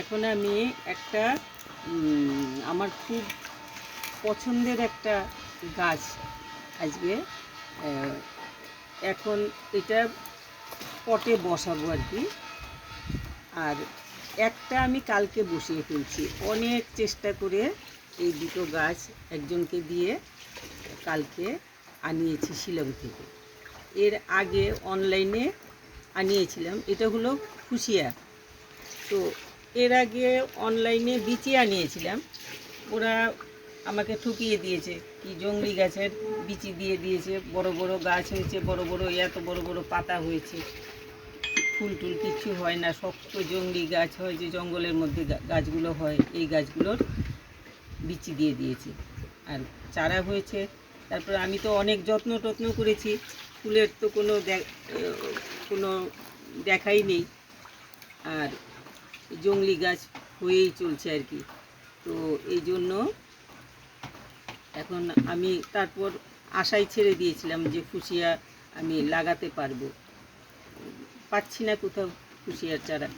এখন আমি একটা আমার খুব পছন্দের একটা গাছ আজকে এখন এটা পটে বসাবো আর কি। আর একটা আমি কালকে বসিয়ে ফেলছি, অনেক চেষ্টা করে এই দুটো গাছ একজনকে দিয়ে কালকে আনিয়েছি শিলং থেকে। এর আগে অনলাইনে আনিয়েছিলাম, এটা হলো ফুসিয়া। তো এর আগে অনলাইনে বিচি আনিয়েছিলাম, ওরা আমাকে ঠকিয়ে দিয়েছে, কি জংলি গাছের বিচি দিয়ে দিয়েছে। বড় বড় গাছ হয়েছে, বড় বড় এত বড় বড় পাতা হয়েছে, ফুল টুল কিচ্ছু হয় না, শক্ত জংলি গাছ হয়, যে জঙ্গলের মধ্যে গাছগুলো হয়, এই গাছগুলোর বিচি দিয়ে দিয়েছে। আর চারা হয়েছে, তারপর আমি তো অনেক যত্ন টত্ন করেছি, ফুলের তো কোনো দেখাই নেই, আর জংলি গাছ হয়েই চলছে আর কি। তো এই জন্য এখন আমি তারপর আশাই ছেড়ে দিয়েছিলাম যে ফুসিয়া আমি লাগাতে পারবো, পাচ্ছি না কোথাও ফুসিয়ার চারা।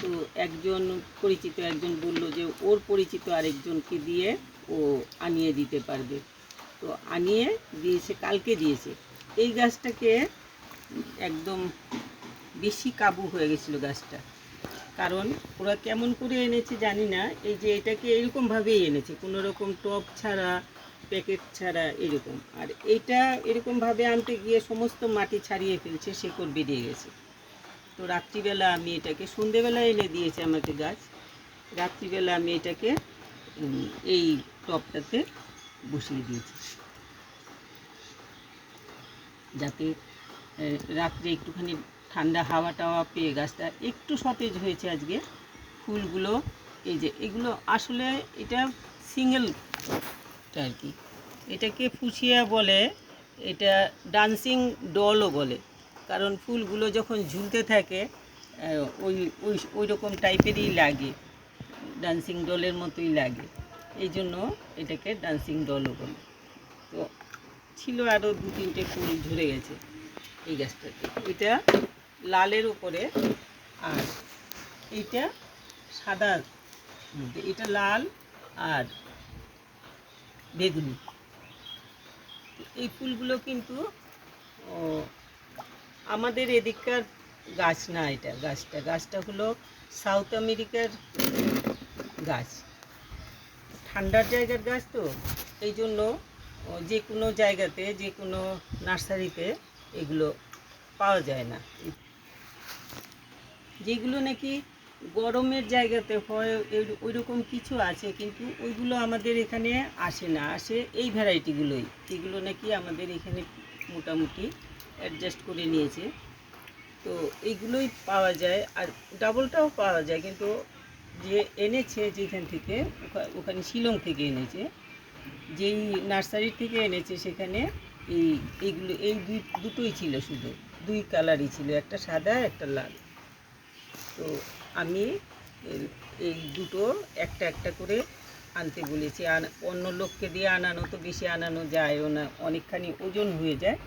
তো একজন পরিচিত একজন বলল যে ওর পরিচিত আরেকজনকে দিয়ে ও আনিয়ে দিতে পারবে। তো আনিয়ে দিয়েছে, কালকে দিয়েছে। এই গাছটাকে একদম বেশি কাবু হয়ে গেছিলো গাছটা, কারণ ওরা কেমন করে এনেছে জানি না। এই যে এটাকে এরকমভাবেই এনেছে, কোনো রকম টব ছাড়া, প্যাকেট ছাড়া, এরকম। আর এইটা এরকমভাবে আনতে গিয়ে সমস্ত মাটি ছাড়িয়ে ফেলছে, শেকড় বেরিয়ে গেছে। তো রাত্রিবেলা আমি এটাকে, সন্ধেবেলা এনে দিয়েছে আমাকে গাছ, রাত্রিবেলা আমি এটাকে এই টবটাতে বসিয়ে দিয়েছি, যাতে রাত্রে একটুখানি ঠান্ডা হাওয়া টাওয়া পেয়ে গাছটা একটু সতেজ হয়েছে আজকে। ফুলগুলো এই যে এগুলো আসলে এটা সিঙ্গেল আর কি, এটাকে ফুসিয়া বলে, এটা ডান্সিং ডলও বলে, কারণ ফুলগুলো যখন ঝুলতে থাকে ওই ওই ওই রকম টাইপেরই লাগে, ডান্সিং ডলের মতোই লাগে, এই জন্য এটাকে ডান্সিং ডলও বলে। তো ছিল আরও দু তিনটে ফুল ঝরে গেছে এই গাছটাতে, এটা লালের উপরে, আর এইটা সাদা মধ্যে, এটা লাল আর বেগুনি। এই ফুলগুলো কিন্তু আমাদের এদিককার গাছ না, এটা গাছটা হলো সাউথ আমেরিকার গাছ, ঠান্ডার জায়গার গাছ। তো এই জন্য যে কোনো জায়গাতে, যে কোনো নার্সারিতে এগুলো পাওয়া যায় না। যেগুলো নাকি গরমের জায়গাতে হয় ওই রকম কিছু আছে, কিন্তু ওইগুলো আমাদের এখানে আসে না, আসে এই ভ্যারাইটিগুলোই, যেগুলো নাকি আমাদের এখানে মোটামুটি অ্যাডজাস্ট করে নিয়েছে। তো এইগুলোই পাওয়া যায়, আর ডাবলটাও পাওয়া যায়, কিন্তু যে এনেছে যেখান থেকে, ওখানে শিলং থেকে এনেছে, যেই নার্সারি থেকে এনেছে সেখানে এইগুলো এই দুটোই ছিল, শুধু দুই কালারই ছিল, একটা সাদা একটা লাল। তো আমি এই দুটো একটা একটা করে আনতে বলেছি, আর অন্য লোককে দিয়ে আনানো তো বেশি আনানো যায়ও না, অনেকখানি ওজন হয়ে যায়।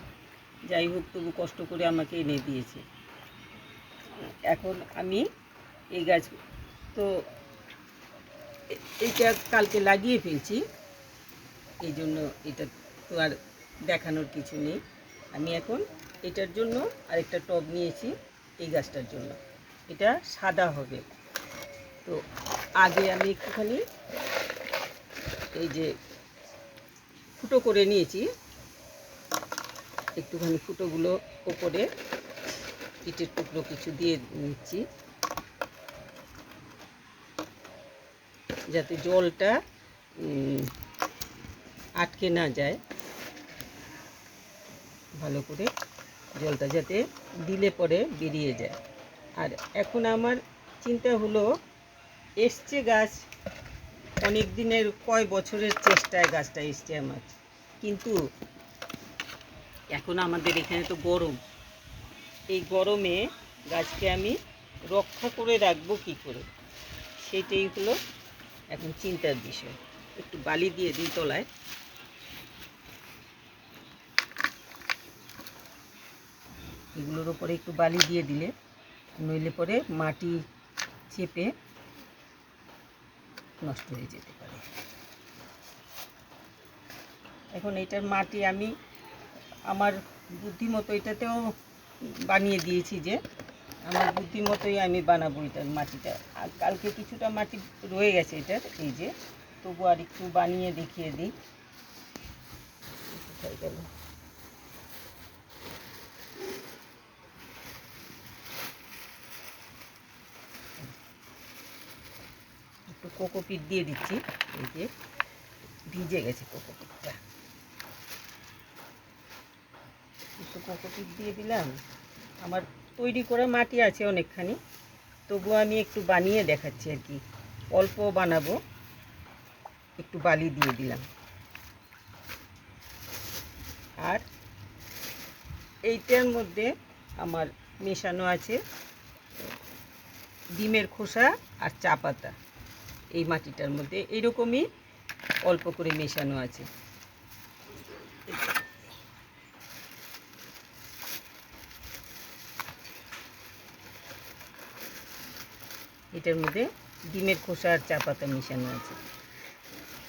যাই হোক, তবু কষ্ট করে আমাকে এনে দিয়েছে। এখন আমি এই গাছ তো এইটা কালকে লাগিয়ে ফেলছি, এই জন্য এটা তো আর দেখানোর কিছু নেই। আমি এখন এটার জন্য আরেকটা টব নিয়েছি, এই গাছটার জন্য, এটা সাদা হবে। তো আগে আমি একটুখানি এই যে ফুটো করে নিয়েছি, একটুখানি ফুটোগুলো ওপরে ইটের টুকরো কিছু দিয়ে নিচ্ছি, যাতে জলটা আটকে না যায়, ভালো করে জলটা যাতে দিলে পরে বেরিয়ে যায়। আর এখন আমার চিন্তা হলো, এসছে গাছ অনেক দিনের, কয় বছরের চেষ্টায় গাছটা এসছে আমার, কিন্তু এখন আমাদের এখানে তো গরম, এই গরমে গাছকে আমি রক্ষা করে রাখবো কী করে, সেটাই হলো এখন চিন্তার বিষয়। একটু বালি দিয়ে দিই তলায়, এগুলোর ওপরে একটু বালি দিয়ে দিলে, নইলে পরে মাটি চেপে নষ্ট হয়ে যেতে পারে। এখন এটার মাটি আমি আমার বুদ্ধিমতো এটাতেও বানিয়ে দিয়েছি, যে আমার বুদ্ধিমতোই আমি বানাবো এটার মাটিটা। আর কালকে কিছুটা মাটি রয়ে গেছে এটার, এই যে, তবু আর একটু বানিয়ে দেখিয়ে দিই। কোথায় গেল? একটু কোকোপিট দিয়ে দিচ্ছি, এই যে ভিজে গেছে কোকোপিটটা, একটু কোকোপিট দিয়ে দিলাম। আমার তৈরি করা মাটি আছে অনেকখানি, তবু আমি একটু বানিয়ে দেখাচ্ছি আর কি, অল্প বানাবো। একটু বালি দিয়ে দিলাম। আর এইটার মধ্যে আমার মেশানো আছে ডিমের খোসা আর চা পাতা। এই মাটিটার মধ্যে এইরকমই অল্প করে মেশানো আছে। এটার মধ্যে ডিমের খোসা আর চা পাতা মেশানো আছে।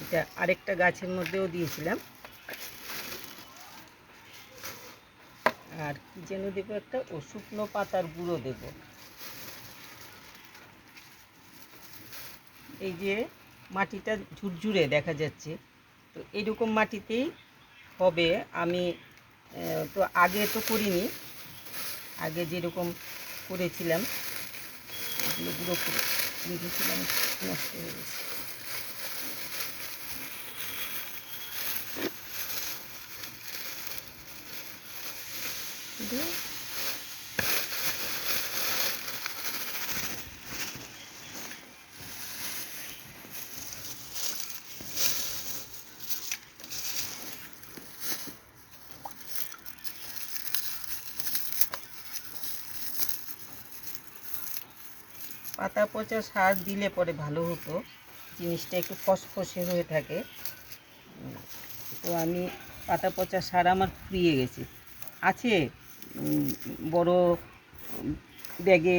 এটা আরেকটা গাছের মধ্যেও দিয়েছিলাম। আর কি যেন দেবো, একটা শুকনো পাতার গুঁড়ো দেব। এই যে মাটিটা ঝুরঝুরে দেখা যাচ্ছে, তো এইরকম মাটিতেই হবে। আমি তো আগে তো করিনি, আগে যেরকম করেছিলাম এগুলো গুঁড়ো করে রেখেছিলাম, নষ্ট হয়ে গেছে। পাতা পচা সার দিলে পরে ভালো হতো, জিনিসটা একটু ফসফসে হয়ে থাকে। তো আমি পাতা পচা সার আমার ফুরিয়ে গেছে, আছে বড় ব্যাগে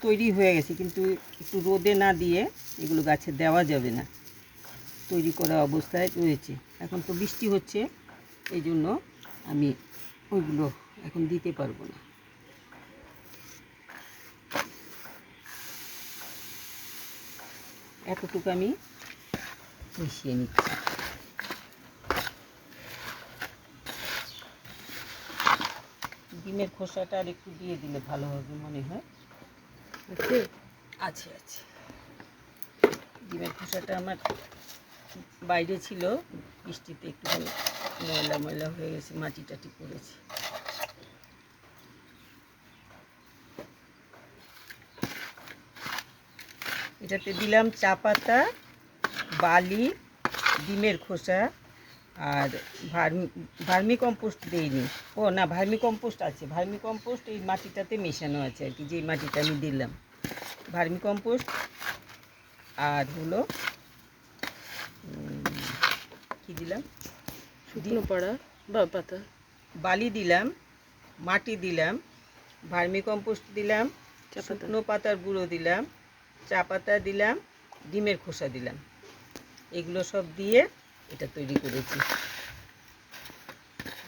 তৈরি হয়ে গেছে, কিন্তু একটু রোদে না দিয়ে এগুলো গাছে দেওয়া যাবে না, তৈরি করা অবস্থায় রয়েছে। এখন তো বৃষ্টি হচ্ছে, এই জন্য আমি ওইগুলো এখন দিতে পারবো না। এতটুকু আমি মিশিয়ে নিচ্ছি। ডিমের খোসাটা আর একটু দিয়ে দিলে ভালো হবে মনে হয়। আছে আছে, ডিমের খোসাটা আমার বাইরে ছিল, বৃষ্টিতে একটু ময়লা ময়লা হয়ে গেছে, মাটি টাটি পড়েছে। এটাতে দিলাম চা পাতা, বালি, ডিমের খোসা, আর ভার্মি কম্পোস্ট দিইনি। ও না, ভার্মি কম্পোস্ট আছে, ভার্মি কম্পোস্ট এই মাটিটাতে মেশানো আছে আর কি, যে মাটিটা আমি দিলাম ভার্মি কম্পোস্ট। আর হলো কি দিলাম, শুকনো পাড়া বা পাতা, বালি দিলাম, মাটি দিলাম, ভার্মি কম্পোস্ট দিলাম, শুকনো পাতার গুঁড়ো দিলাম, চা পাতা দিলাম, ডিমের খোসা দিলাম। এগুলো সব দিয়ে এটা তৈরি করেছি।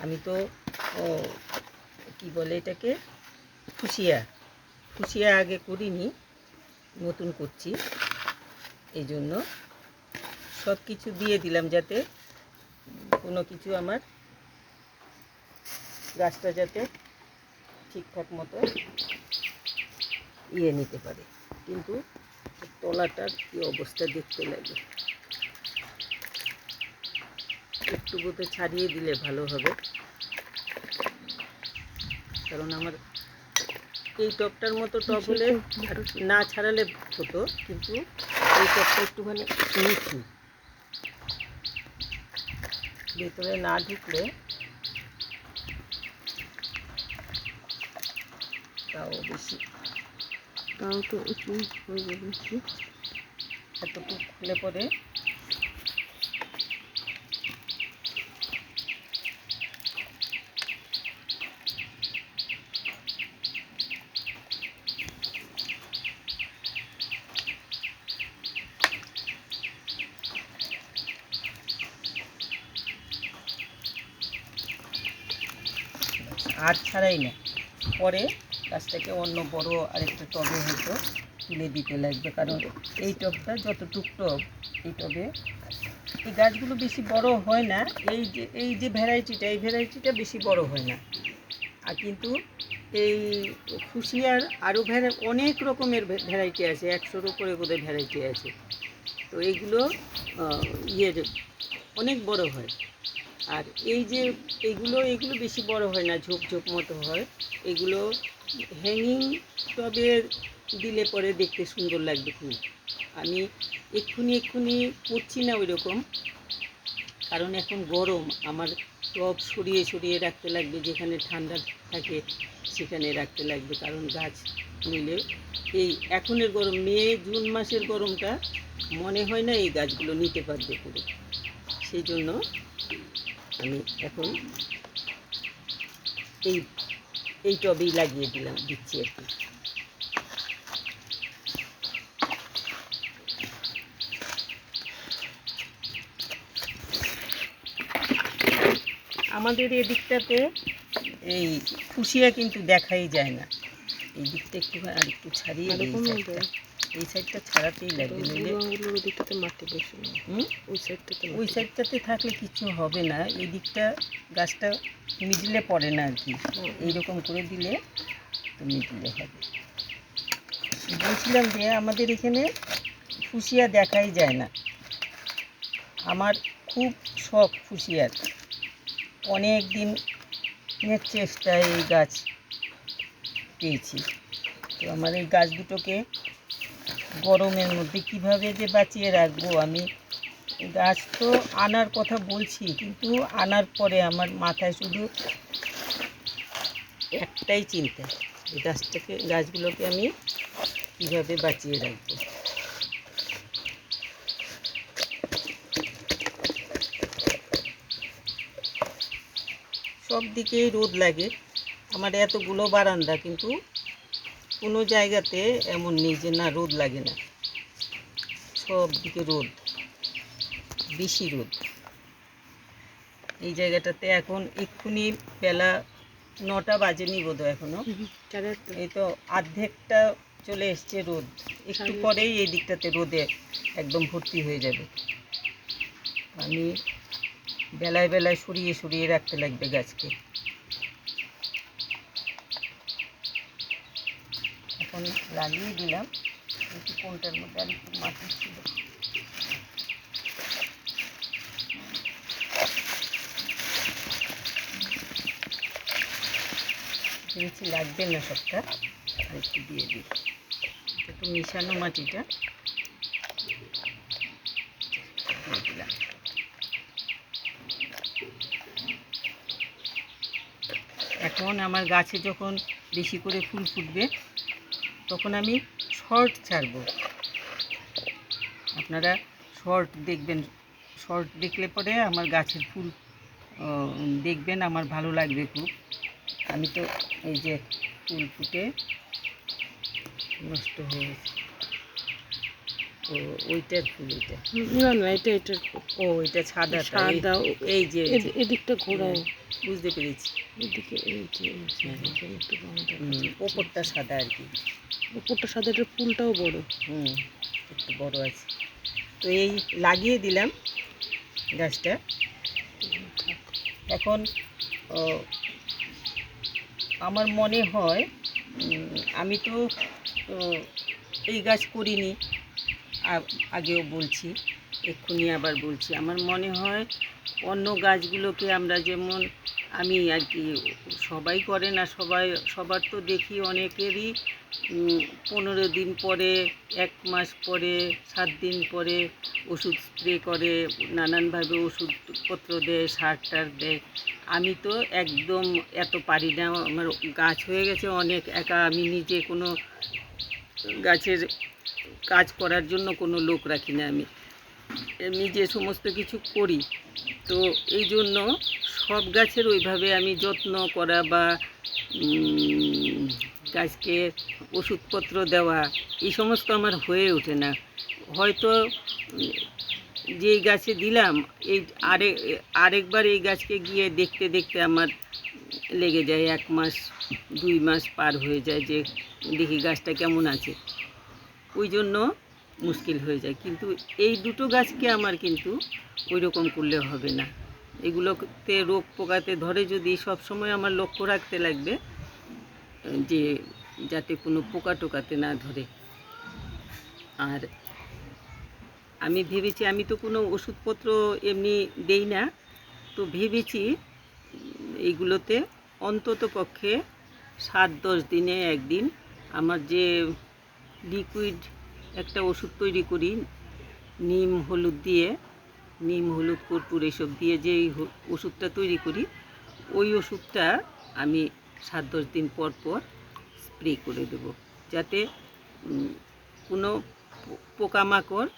আমি তো কি বলে এটাকে, ফুসিয়া আগে করিনি, নতুন করছি, এই জন্য সব কিছু দিয়ে দিলাম, যাতে কোনো কিছু আমার গাছটা যাতে ঠিকঠাক মতো নিতে পারে। কিন্তু তলাটার কী অবস্থা দেখতে লাগে, একটু বোধহয় ছাড়িয়ে দিলে ভালো হবে, কারণ আমার এই টবটার মতো টব হলে না ছাড়ালে হতো, কিন্তু এই টবটা একটুখানি নিচু, ভেতরে না ঢুকলে তাও বেশি, তাও তো উঁচু হয়ে যাবে। এতটুকু খুলে পরে আর ছাড়াই না, পরে গাছটাকে অন্য বড় আরেকটা টবে হয়তো তুলে দিতে লাগবে, কারণ এই টবটা যতটুক টব, এই টবে এই গাছগুলো বেশি বড় হয় না। এই যে ভ্যারাইটিটা, এই ভ্যারাইটিটা বেশি বড় হয় না। আর কিন্তু এই ফুসিয়ার আরও অনেক রকমের ভ্যারাইটি আছে, 100-র উপরে বোধহয় ভ্যারাইটি আছে। তো এইগুলো ইয়ের অনেক বড় হয়। আর এই যে এইগুলো বেশি বড় হয় না, ঝোপ ঝোপ মতো হয়। এগুলো হ্যাঙ্গিং টবে দিলে পরে দেখতে সুন্দর লাগবে খুব। আমি এক্ষুনি করছি না ওই রকম, কারণ এখন গরম। আমার টব সরিয়ে সরিয়ে রাখতে লাগবে, যেখানে ঠান্ডা থাকে সেখানে রাখতে লাগবে, কারণ গাছ নিলে এই এখনের গরম, মে জুন মাসের গরমটা মনে হয় না এই গাছগুলো নিতে পারবে পুরো। সেই জন্য আমি এখন এই টবেই লাগিয়ে দিচ্ছি আর কি। আমাদের এদিকটাতে এই ফুসিয়া কিন্তু দেখাই যায় না। এই দিকটা একটু ছাড়িয়ে দিই, এই সাইডটা ছাড়াতেই লাগবে, নইলে মাটি বেশি, ওই সাইডটাতে থাকলে কিছু হবে না। এই দিকটা গাছটা মিডলে পড়ে না আর কি, এইরকম করে দিলে তো মিডলে হবে। বলছিলাম যে আমাদের এখানে ফুসিয়া দেখাই যায় না। আমার খুব শখ ফুসিয়ার, অনেক দিনের চেষ্টায় এই গাছ পেয়েছি। তো আমার এই গাছ দুটোকে গরমের মধ্যে কিভাবে যে বাঁচিয়ে রাখবো, আমি গাছ তো আনার কথা বলছি, কিন্তু আনার পরে আমার মাথায় শুধু একটাই চিন্তা, এই গাছগুলোকে আমি কীভাবে বাঁচিয়ে রাখবো। সব দিকেই রোদ লাগে, আমার এতগুলো বারান্দা, কিন্তু কোনো জায়গাতে এমন নেই যে না রোদ লাগে না। সব দিকে রোদ, বেশি রোদ। এই জায়গাটাতে এখন এক্ষুনি বেলা 9টা বাজেনি বোধহয় এখনো, এই তো অর্ধেকটা চলে এসছে রোদ। একটু পরেই এই দিকটাতে রোদে একদম ভর্তি হয়ে যাবে। আমি বেলায় বেলায় সরিয়ে সরিয়ে রাখতে লাগবে গাছকে। এখন লাগিয়ে দিলাম, একটু কোনটার মধ্যে আর একটু মাটি ছিল, ভেবেছি লাগবে না সবটা, আর একটু দিয়ে দিই। এটা তো মিশানো মাটিটা দিয়ে দিলাম। এখন আমার গাছে যখন বেশি করে ফুল ফুটবে তখন আমি শর্ট ছাড়বো। আপনারা শর্ট দেখবেন, শর্ট দেখলে পরে আমার গাছের ফুল দেখবেন, আমার ভালো লাগবে খুব। আমি তো এই যে ফুল ফুটে নষ্ট হয়ে গেছে, ও ওইটার ফুল, এটা না এটা ও এটা সাদা, এই যে এদিকটা ঘোরাও, বুঝতে পেরেছি। এদিকে এই যে একটু ওপরটা সাদা আর কি, উপরটা সাদা, এটার ফুলটাও বড়, একটু বড় আছে। তো এই লাগিয়ে দিলাম গাছটা। এখন আমার মনে হয়, আমি তো এই গাছ করিনি, আগেও বলছি, এক্ষুনি আবার বলছি, আমার মনে হয় অন্য গাছগুলোকে আমরা যেমন, আমি আর কি, সবাই করে না, সবার তো দেখি অনেকেরই 15 দিন পরে, 1 মাস পরে, 7 দিন পরে ওষুধ স্প্রে করে, নানানভাবে ওষুধপত্র দেয়, সার টার দেয়। আমি তো একদম এত পারি না, আমার গাছ হয়ে গেছে অনেক একা, আমি নিজে কোনো গাছের কাজ করার জন্য কোনো লোক রাখি না, আমি নিজে সমস্ত কিছু করি। তো এই জন্য সব গাছের ওইভাবে আমি যত্ন করা বা গাছকে ওষুধপত্র দেওয়া, এই সমস্ত আমার হয়ে ওঠে না। হয়তো যেই গাছে দিলাম, এই আরেকবার এই গাছকে গিয়ে দেখতে দেখতে আমার লেগে যায়, 1 মাস 2 মাস পার হয়ে যায় যে দেখি গাছটা কেমন আছে, ওই জন্য মুশকিল হয়ে যায়। কিন্তু এই দুটো গাছকে আমার কিন্তু ওই রকম করলে হবে না। এগুলোতে রোগ পোকাতে ধরে যদি সব সময় আমার লক্ষ্য রাখতে লাগবে যে যাতে কোনো পোকা টোকাতে না ধরে। আর আমি ভেবেছি, আমি তো কোনো ওষুধপত্র এমনি দেই না, তো ভেবেছি এইগুলোতে অন্তত পক্ষে 7-10 দিনে একদিন আমার যে লিকুইড একটা ওষুধ তৈরি করি নিম হলুদ দিয়ে, নিম হলুদ কর্পূর এসব দিয়ে যে ওষুধটা তৈরি করি, ওই ওষুধটা আমি 7-10 দিন পর পর স্প্রে করে দেব, যাতে কোনো পোকামাকড়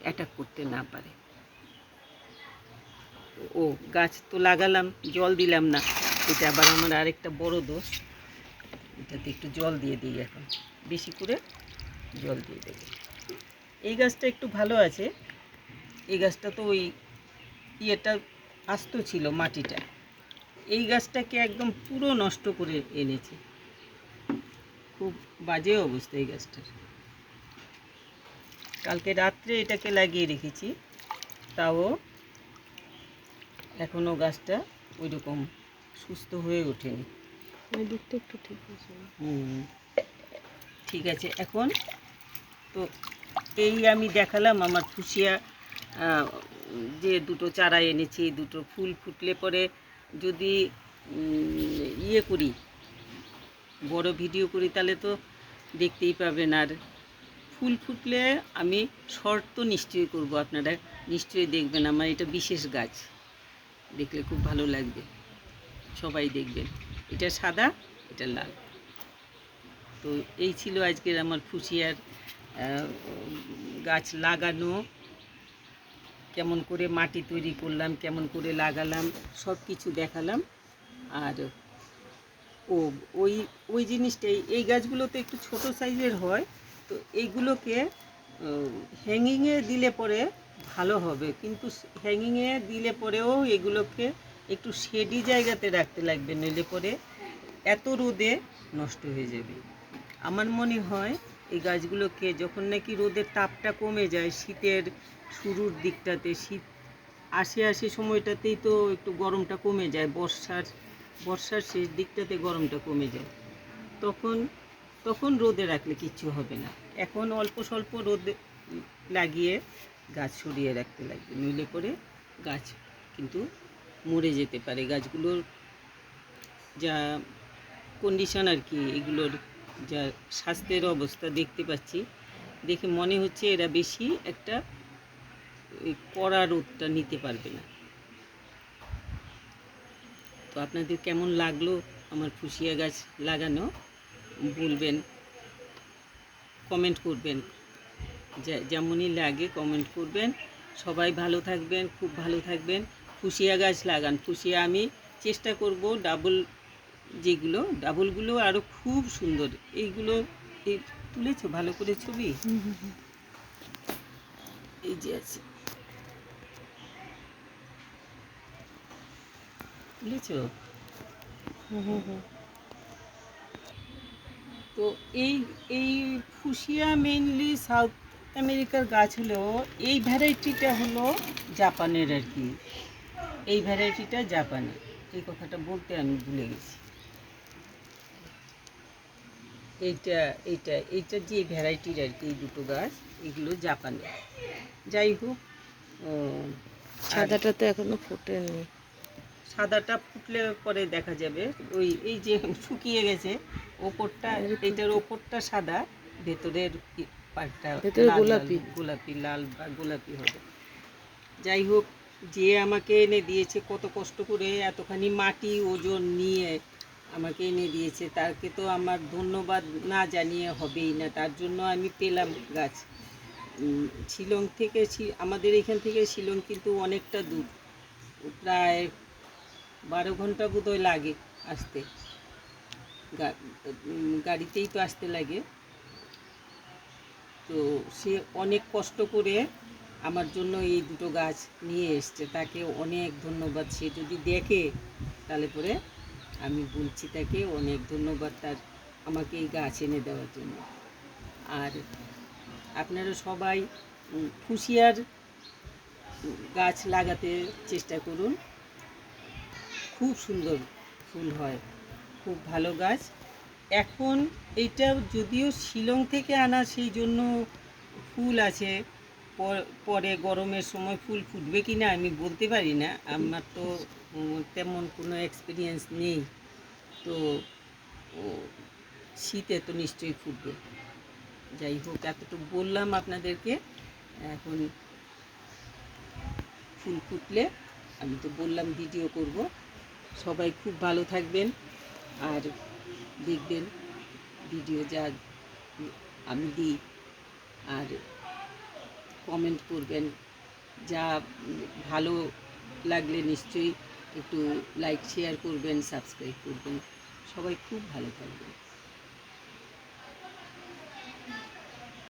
অ্যাটাক করতে না পারে। ও গাছ তো লাগালাম, জল দিলাম না, এটা আবার আমার আরেকটা বড় দোষ। এটাতে একটু জল দিয়ে দিই, এখন বেশি করে জল দিয়ে দেবো। এই গাছটা একটু ভালো আছে, এই গাছটা তো ওই ইয়েটা আস্ত ছিল মাটিটা, এই গাছটাকে একদম পুরো নষ্ট করে এনেছে, খুব বাজে অবস্থা এই গাছটার। কালকে রাত্রে এটাকে লাগিয়ে রেখেছি, তাও এখনও গাছটা ওই রকম সুস্থ হয়ে ওঠেনি। ওই দিকটা একটু ঠিক আছে। ঠিক আছে। এখন তো এই আমি দেখালাম আমার ফুসিয়া যে দুটো চারা এনেছি, দুটো ফুল ফুটলে পরে যদি ইয়ে করি, বড় ভিডিও করি, তাহলে তো দেখতেই পাবেন। আর ফুল ফুটলে আমি শর্ট তো নিশ্চয়ই করব, আপনারা নিশ্চয়ই দেখবেন। আমার এটা বিশেষ গাছ, দেখলে খুব ভালো লাগবে, সবাই দেখবেন। এটা সাদা, এটা লাল। তো এই ছিল আজকের আমার ফুসিয়ার গাছ লাগানো, কেমন করে মাটি তৈরি করলাম, কেমন করে লাগালাম, সব কিছু দেখালাম। আর ওই ওই জিনিসটাই, এই গাছগুলো তো একটু ছোট সাইজের হয়, তো এইগুলোকে হ্যাঙ্গিংয়ে দিলে পরে ভালো হবে, কিন্তু হ্যাঙ্গিংয়ে দিলে পরেও এগুলোকে একটু শেডি জায়গাতে রাখতে লাগবে, নইলে পরে এত রোদে নষ্ট হয়ে যাবে। আমার মনে হয় এই গাছগুলোকে যখন নাকি রোদের তাপটা কমে যায়, শীতের শুরুর দিকটাতে, শীত আসে সময়টাতেই তো একটু গরমটা কমে যায়, বর্ষার শেষ দিকটাতে গরমটা কমে যায়, তখন তখন রোদে রাখলে কিচ্ছু হবে না। এখন অল্প স্বল্প রোদে লাগিয়ে গাছ সরিয়ে রাখতে লাগবে, নইলে করে গাছ কিন্তু মরে যেতে পারে। গাছগুলোর যা কন্ডিশন আর কি, এগুলোর যা স্বাস্থ্যের অবস্থা দেখতে পাচ্ছি, দেখে মনে হচ্ছে এরা বেশি একটা কড়া রোদটা নিতে পারবে না। তো আপনাদের কেমন লাগলো আমার ফুসিয়া গাছ লাগানো বলবেন, কমেন্ট করবেন, যেমনই লাগে কমেন্ট করবেন। সবাই ভালো থাকবেন, খুব ভালো থাকবেন। ফুসিয়া গাছ লাগান। ফুসিয়া আমি চেষ্টা করব ডাবলগুলো আরও খুব সুন্দর। এইগুলো তুলেছো ভালো করে ছবি, এই যে আছে, তুলেছো? তো এই এই ফুসিয়া মেইনলি সাউথ আমেরিকার গাছ হলেও এই ভ্যারাইটিটা হলো জাপানের আর কি, এই ভ্যারাইটিটা জাপানের। এই কথাটা বলতে আমি ভুলে গেছি। এইটা যে ভ্যারাইটির আর কি, এই দুটো গাছ এগুলো জাপানের। যাই হোক, সাদাটা তো এখনো ফোটেনি। সাদাটা ফুটলে পরে দেখা যাবে। এই যে শুকিয়ে গেছে ওপরটা, এইটার ওপরটা সাদা, ভেতরের পাটটা গোলাপি লাল বা গোলাপি হবে। যাই হোক, যে আমাকে এনে দিয়েছে কত কষ্ট করে, এতখানি মাটি ওজন নিয়ে আমাকে এনে দিয়েছে, তাকে তো আমার ধন্যবাদ না জানিয়ে হবেই না। তার জন্য আমি পেলাম গাছ শিলং থেকে। আমাদের এখান থেকে শিলং কিন্তু অনেকটা দূর, প্রায় 12 ঘন্টা বোধহয় লাগে আসতে, গাড়িতেই তো আসতে লাগে। তো সে অনেক কষ্ট করে আমার জন্য এই দুটো গাছ নিয়ে এসছে, তাকে অনেক ধন্যবাদ। সে যদি দেখে তাহলে পরে আমি বলছি তাকে অনেক ধন্যবাদ তার আমাকে এই গাছ এনে দেওয়ার জন্য। আর আপনারা সবাই ফুসিয়ার গাছ লাগাতে চেষ্টা করুন, খুব সুন্দর ফুল হয়, খুব ভালো গাছ। এখন এইটা যদিও শিলং থেকে আনা, সেই জন্য ফুল আছে, পরে গরমের সময় ফুল ফুটবে কি না আমি বলতে পারি না, আমার তো তেমন কোনো এক্সপিরিয়েন্স নেই। তো শীতে তো নিশ্চয়ই ফুটবে। যাই হোক, এতটুকু বললাম আপনাদেরকে। এখন ফুল ফুটলে আমি তো বললাম ভিডিও করব। সবাই খুব ভালো থাকবেন আর দেখবেন ভিডিও যা আমি দিই, আর কমেন্ট করবেন। যা ভালো লাগলে নিশ্চয়ই একটু লাইক শেয়ার করবেন, সাবস্ক্রাইব করবেন। সবাই খুব ভালো থাকবেন।